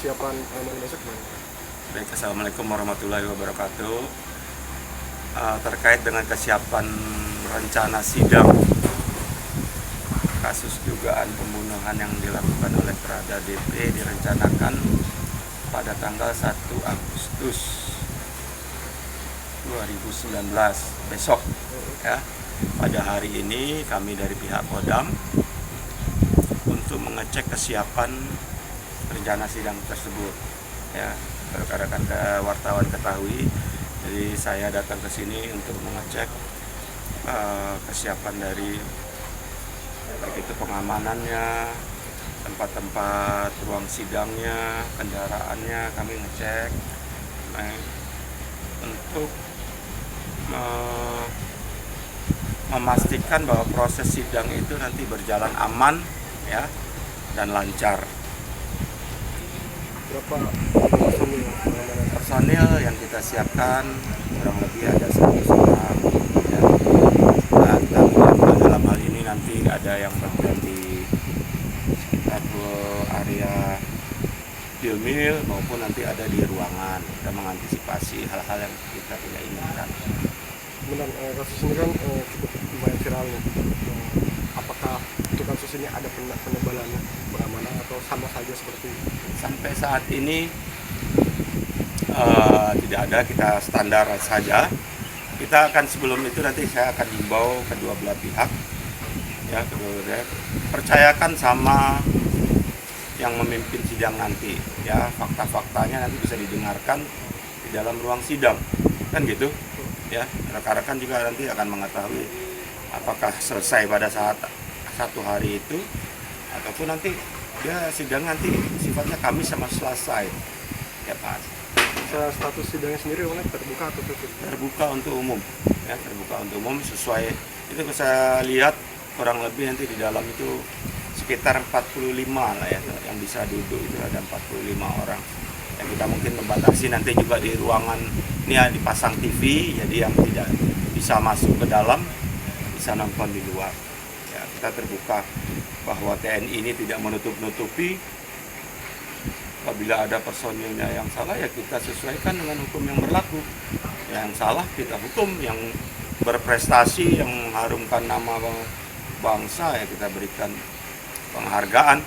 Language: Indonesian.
persiapan pengamanan besok gimana? Baik, Assalamualaikum warahmatullahi wabarakatuh. Terkait dengan kesiapan rencana sidang kasus dugaan pembunuhan yang dilakukan oleh Prada DP direncanakan pada tanggal 1 Agustus 2019 besok ya. Pada hari ini kami dari pihak Kodam untuk mengecek kesiapan rencana sidang tersebut ya. Rekan-rekan wartawan ketahui, jadi saya datang ke sini untuk mengecek kesiapan dari baik itu pengamanannya, tempat-tempat ruang sidangnya, kendaraannya kami ngecek untuk memastikan bahwa proses sidang itu nanti berjalan aman ya dan lancar. Berapa Personil yang kita siapkan kurang lebih ada 100 orang ya. Dalam hal ini nanti ada yang berada di sekitar area Bilmil maupun nanti ada di ruangan. Kita mengantisipasi hal-hal yang kita tidak inginkan. Kemudian kasus ini kan cukup lumayan viral nih. Apakah untuk kasus ini ada penebalannya, pengamanan atau sama saja seperti sampai saat ini tidak ada, kita standar saja. Kita akan sebelum itu nanti saya akan himbau kedua belah pihak ya, percayakan sama yang memimpin sidang nanti ya, fakta-faktanya nanti bisa didengarkan di dalam ruang sidang kan gitu ya. Rekan-rekan juga nanti akan mengetahui apakah selesai pada saat satu hari itu ataupun nanti ya sidang nanti sifatnya Kamis sama Selasa ya Pak. Status sidangnya sendiri terbuka atau tutup? Terbuka untuk umum ya, terbuka untuk umum sesuai itu bisa lihat kurang lebih nanti di dalam itu sekitar 45 lah ya yang bisa duduk, itu ada 45 orang yang kita mungkin membatasi nanti juga di ruangan ini ya, dipasang TV jadi yang tidak bisa masuk ke dalam bisa nonton di luar ya. Kita terbuka bahwa TNI ini tidak menutup-nutupi. Apabila ada personilnya yang salah ya kita sesuaikan dengan hukum yang berlaku. Yang salah kita hukum, yang berprestasi, yang mengharumkan nama bangsa ya kita berikan penghargaan.